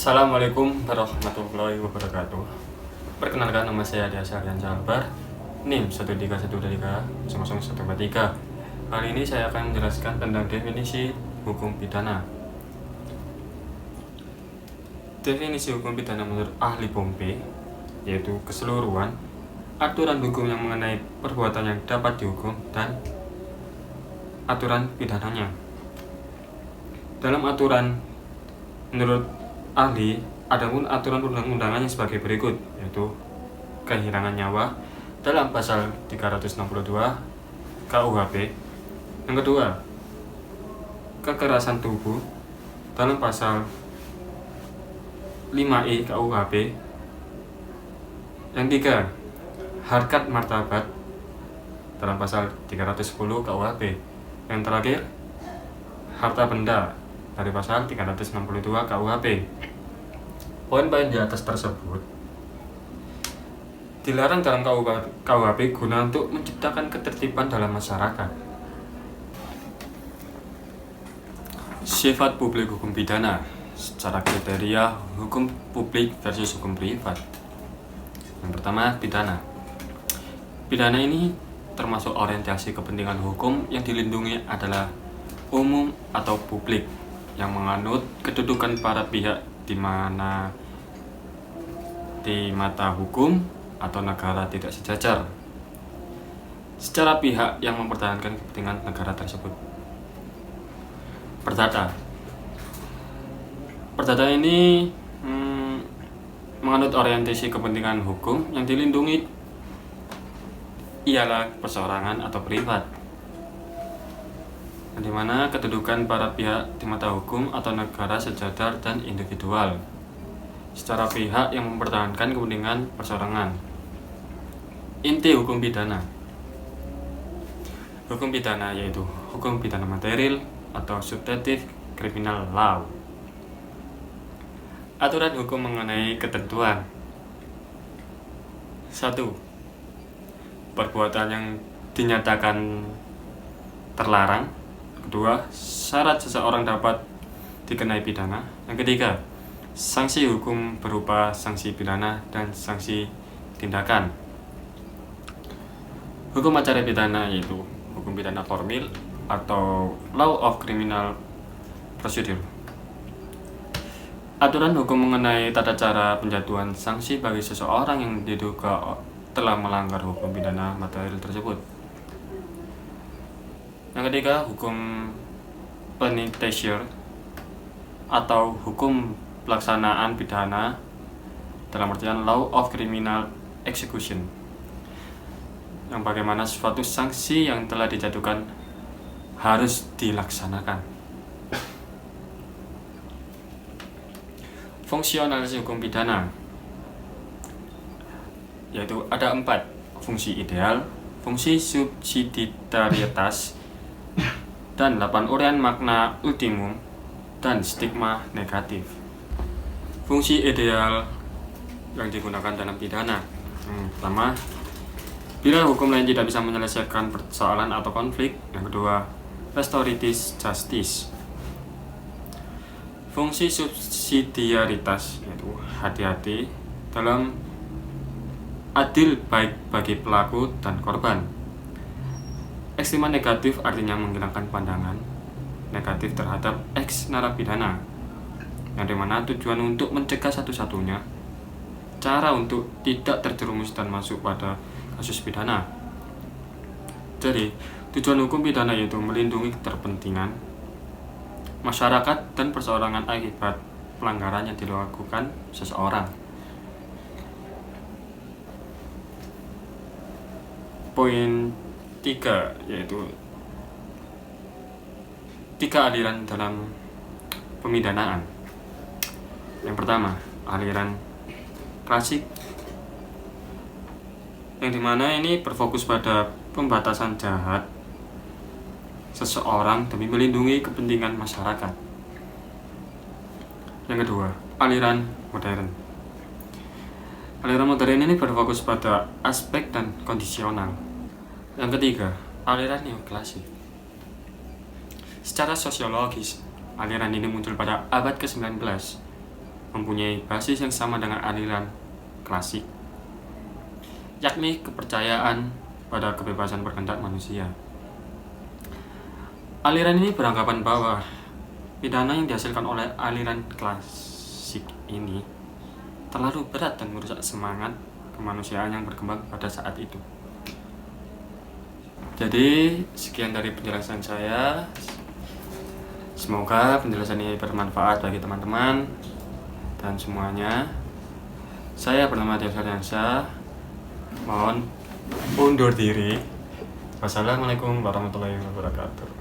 Assalamualaikum warahmatullahi wabarakatuh. Perkenalkan, nama saya Diasa Aryan Jalbar, NIM 13133000143. Kali ini saya akan menjelaskan tentang definisi hukum pidana. Definisi hukum pidana menurut ahli Pompe yaitu keseluruhan aturan hukum yang mengenai perbuatan yang dapat dihukum dan aturan pidananya. Dalam aturan menurut ahli, adapun aturan undang-undangannya sebagai berikut, yaitu kehilangan nyawa dalam pasal 362 KUHP. Yang kedua, kekerasan tubuh dalam pasal 5I KUHP. Yang tiga, harkat martabat dalam pasal 310 KUHP. Yang terakhir, harta benda dari pasal 362 KUHP. Poin-poin di atas tersebut dilarang dalam KUHP guna untuk menciptakan ketertiban dalam masyarakat. Sifat publik hukum pidana secara kriteria hukum publik versus hukum privat. Yang pertama, pidana. Pidana ini termasuk orientasi kepentingan hukum yang dilindungi adalah umum atau publik, yang menganut kedudukan para pihak di mata hukum atau negara tidak sejajar secara pihak yang mempertahankan kepentingan negara tersebut. Perdata. Perdata ini menganut orientasi kepentingan hukum yang dilindungi ialah perseorangan atau privat, di mana kedudukan para pihak di mata hukum atau negara sejajar dan individual secara pihak yang mempertahankan kepentingan perseorangan. Inti hukum pidana. Hukum pidana yaitu hukum pidana material atau substantive criminal law. Aturan hukum mengenai ketentuan. 1. Perbuatan yang dinyatakan terlarang. Kedua, syarat seseorang dapat dikenai pidana. Yang ketiga, sanksi hukum berupa sanksi pidana dan sanksi tindakan. Hukum acara pidana yaitu hukum pidana formil atau law of criminal procedure. Aturan hukum mengenai tata cara penjatuhan sanksi bagi seseorang yang diduga telah melanggar hukum pidana material tersebut. Yang ketiga, hukum penitentiary atau hukum pelaksanaan pidana dalam artian law of criminal execution, yang bagaimana suatu sanksi yang telah dijatuhkan harus dilaksanakan. Fungsionalisasi hukum pidana yaitu ada 4: fungsi ideal, fungsi subsidiaritas, dan 8 uraian makna ultimum dan stigma negatif. Fungsi ideal yang digunakan dalam pidana. Pertama, bila hukum lain tidak bisa menyelesaikan persoalan atau konflik. Yang kedua, restorative justice. Fungsi subsidiaritas yaitu hati-hati dalam adil baik bagi pelaku dan korban. Stigma negatif artinya menghilangkan pandangan negatif terhadap ex narapidana, yang dimana tujuan untuk mencegah satu-satunya cara untuk tidak terjerumus dan masuk pada kasus pidana. Jadi, tujuan hukum pidana yaitu melindungi kepentingan masyarakat dan perseorangan akibat pelanggaran yang dilakukan seseorang. Poin 3 yaitu 3 aliran dalam pemidanaan. Yang pertama, aliran klasik, yang dimana ini berfokus pada pembatasan jahat seseorang demi melindungi kepentingan masyarakat. Yang kedua, aliran modern. Aliran modern ini berfokus pada aspek dan kondisional. Yang ketiga, aliran neoklasik. Secara sosiologis, aliran ini muncul pada abad ke-19 mempunyai basis yang sama dengan aliran klasik, yakni kepercayaan pada kebebasan berkehendak manusia. Aliran ini beranggapan bahwa pidana yang dihasilkan oleh aliran klasik ini terlalu berat dan merusak semangat kemanusiaan yang berkembang pada saat itu. Jadi sekian dari penjelasan saya. Semoga penjelasan ini bermanfaat bagi teman-teman dan semuanya. Saya bernama Tias Ardiansyah. Mohon undur diri. Wassalamualaikum warahmatullahi wabarakatuh.